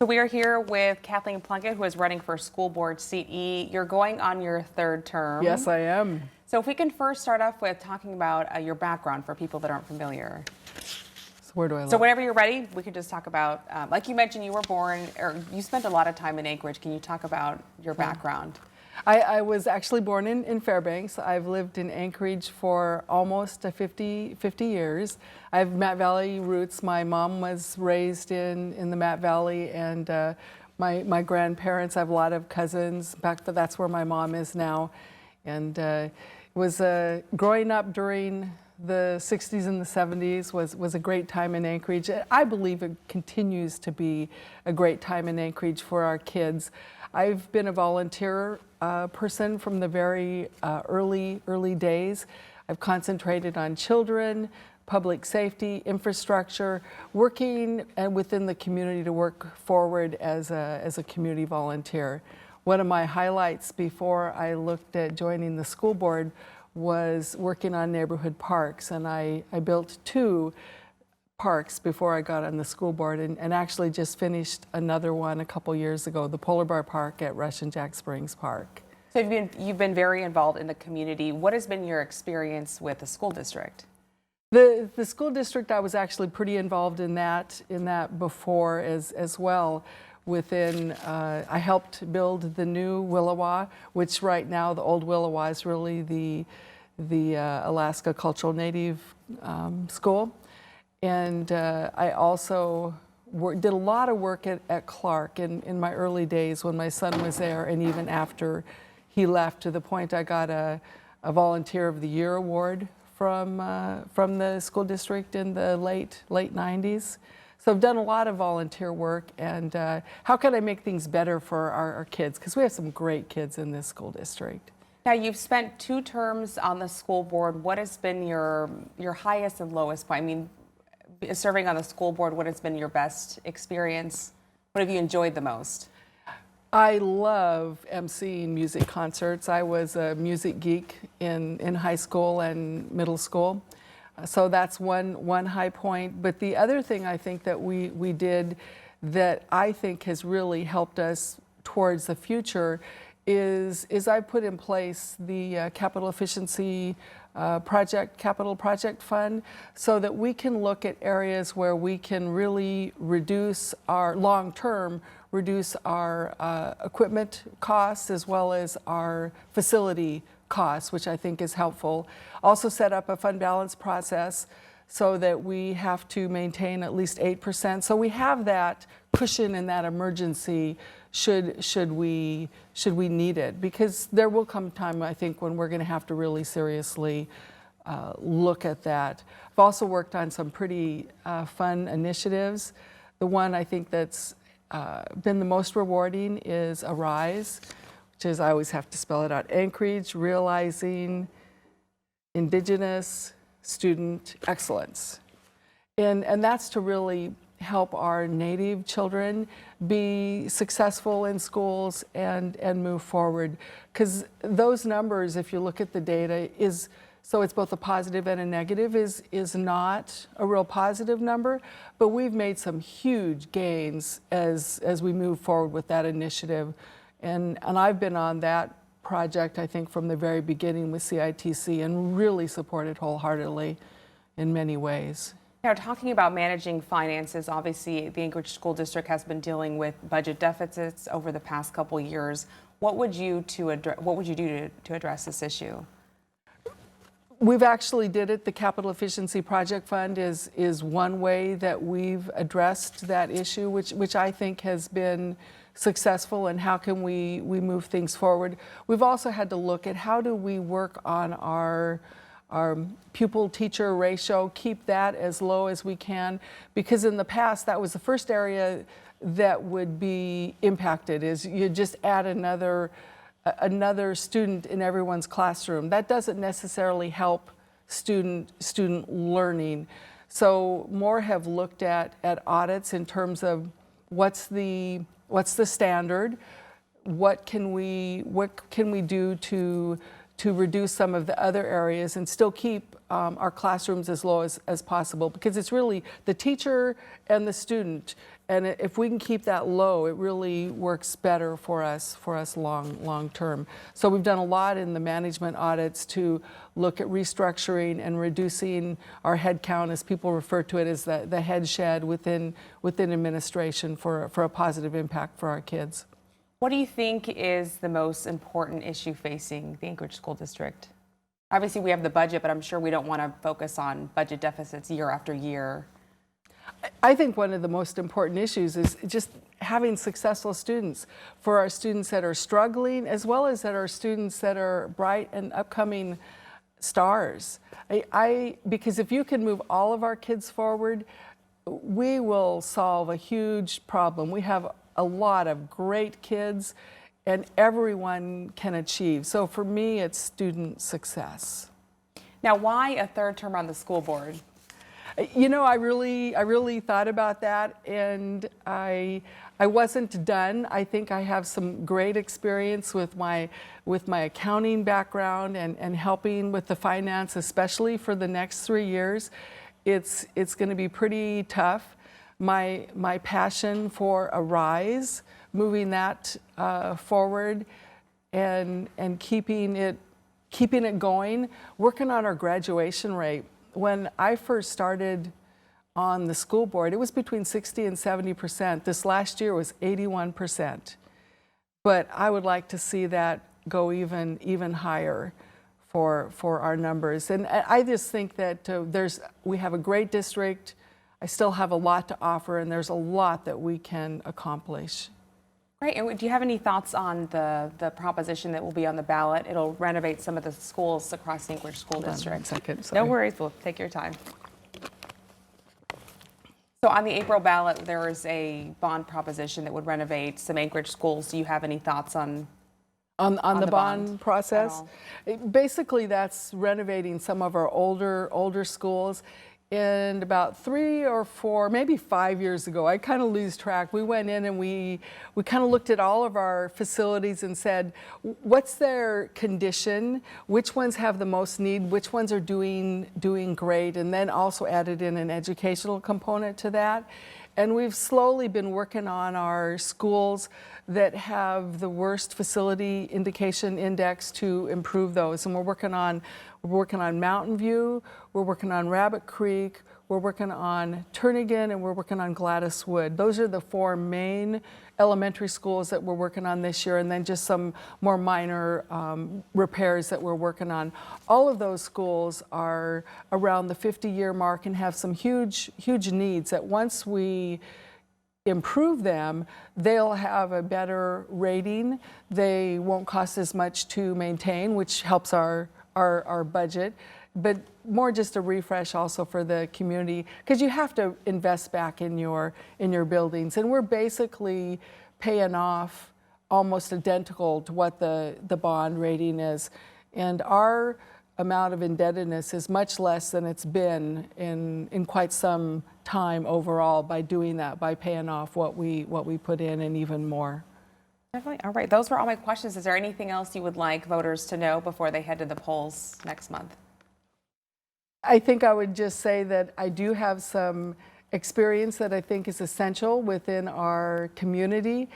So we are here with Kathleen Plunkett, who is running for school board seat E. You're going on your third term. Yes, I am. So if we can first start off with talking about your background for people that aren't familiar. So where do I look? So whenever you're ready, we could just talk about, like you mentioned, you were born, or you spent a lot of time in Anchorage. Can you talk about your background? I was actually born in Fairbanks. I've lived in Anchorage for almost 50 years. I have Matt Valley roots. My mom was raised in the Matt Valley, and my grandparents, I have a lot of cousins. In fact, that's where my mom is now. And was growing up during the 60s and the 70s was a great time in Anchorage. I believe it continues to be a great time in Anchorage for our kids. I've been a volunteer person from the very early days. I've concentrated on children, public safety, infrastructure, working within the community to work forward as a community volunteer. One of my highlights before I looked at joining the school board was working on neighborhood parks, and I built 2 parks before I got on the school board, and actually just finished another one a couple years ago, the Polar Bear Park at Rush and Jack Springs Park. So you've been very involved in the community. What has been your experience with the school district? The school district, I was actually pretty involved in that before as well. I helped build the new Willowa, which right now the old Willowa is really the Alaska Cultural Native School. And I also did a lot of work at Clark in my early days when my son was there, and even after he left, to the point I got a Volunteer of the Year award from the school district in the late 90s. So I've done a lot of volunteer work, and how can I make things better for our kids? Because we have some great kids in this school district. Now, you've spent 2 terms on the school board. What has been your highest and lowest point? I mean, serving on the school board, what has been your best experience? What have you enjoyed the most? I love emceeing music concerts. I was a music geek in high school and middle school. So that's one high point. But the other thing I think that we did that I think has really helped us towards the future is I put in place the capital efficiency capital project fund, so that we can look at areas where we can really reduce our long-term equipment costs as well as our facility costs, which I think is helpful. Also set up a fund balance process so that we have to maintain at least 8%. So we have that cushion and that emergency should we need it, because there will come a time, I think, when we're going to have to really seriously look at that. I've also worked on some pretty fun initiatives. The one I think that's been the most rewarding is ARISE, which is, I always have to spell it out, Anchorage Realizing Indigenous Student Excellence. And that's to really help our Native children be successful in schools and move forward. Because those numbers, if you look at the data, so it's both a positive and a negative, is not a real positive number, but we've made some huge gains as we move forward with that initiative. And I've been on that project, I think, from the very beginning with CITC, and really supported wholeheartedly in many ways. Now, talking about managing finances, obviously the Anchorage School District has been dealing with budget deficits over the past couple years. What would you do to address this issue? We've actually did it. The Capital Efficiency Project Fund is one way that we've addressed that issue, which I think has been successful, and how can we move things forward. We've also had to look at how do we work on our pupil-teacher ratio, keep that as low as we can, because in the past that was the first area that would be impacted, is you just add another student in everyone's classroom. That doesn't necessarily help student learning. So more have looked at audits in terms of what's the standard, what can we do to to reduce some of the other areas and still keep our classrooms as low as possible, because it's really the teacher and the student. And if we can keep that low, it really works better for us long term. So we've done a lot in the management audits to look at restructuring and reducing our head count, as people refer to it, as the head shed within administration for a positive impact for our kids. What do you think is the most important issue facing the Anchorage School District? Obviously, we have the budget, but I'm sure we don't want to focus on budget deficits year after year. I think one of the most important issues is just having successful students, for our students that are struggling, as well as that our students that are bright and upcoming stars. Because if you can move all of our kids forward, we will solve a huge problem. We have a lot of great kids, and everyone can achieve. So for me, it's student success. Now, why a third term on the school board? You know, I really thought about that, and I wasn't done. I think I have some great experience with my accounting background and helping with the finance, especially for the next 3 years. It's going to be pretty tough. My passion for a rise, moving that forward, and keeping it going, working on our graduation rate. When I first started on the school board, it was between 60 and 70%. This last year was 81%. But I would like to see that go even higher for our numbers. And I just think that we have a great district. I still have a lot to offer, and there's a lot that we can accomplish. Great. And do you have any thoughts on the proposition that will be on the ballot? It'll renovate some of the schools across the Anchorage School District. 1 second, No sorry. worries. We'll take your time. So on the April ballot, there is a bond proposition that would renovate some Anchorage schools. Do you have any thoughts on the the bond process? at Basically, that's renovating some of our older schools. And about 3 or 4, maybe 5 years ago, I kind of lose track, we went in and we kind of looked at all of our facilities and said, what's their condition? Which ones have the most need? Which ones are doing great? And then also added in an educational component to that. And we've slowly been working on our schools that have the worst facility indication index to improve those. And we're working on Mountain View, we're working on Rabbit Creek, we're working on Turnagain, and we're working on Gladys Wood. Those are the 4 main elementary schools that we're working on this year, and then just some more minor repairs that we're working on. All of those schools are around the 50-year mark and have some huge needs that once we improve them, they'll have a better rating. They won't cost as much to maintain, which helps our budget, but more just a refresh also for the community, because you have to invest back in your buildings, and we're basically paying off almost identical to what the bond rating is, and our amount of indebtedness is much less than it's been in quite some time overall by doing that, by paying off what we put in and even more. Definitely. All right. Those were all my questions. Is there anything else you would like voters to know before they head to the polls next month? I think I would just say that I do have some experience that I think is essential within our community,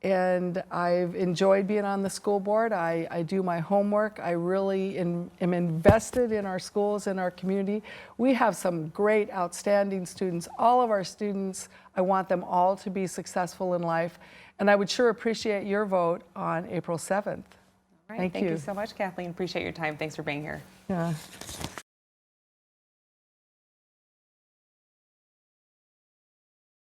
and I've enjoyed being on the school board. I do my homework. I really am invested in our schools and our community. We have some great, outstanding students. All of our students, I want them all to be successful in life, and I would sure appreciate your vote on April 7th. All right. Thank you so much, Kathleen. Appreciate your time. Thanks for being here. Yeah.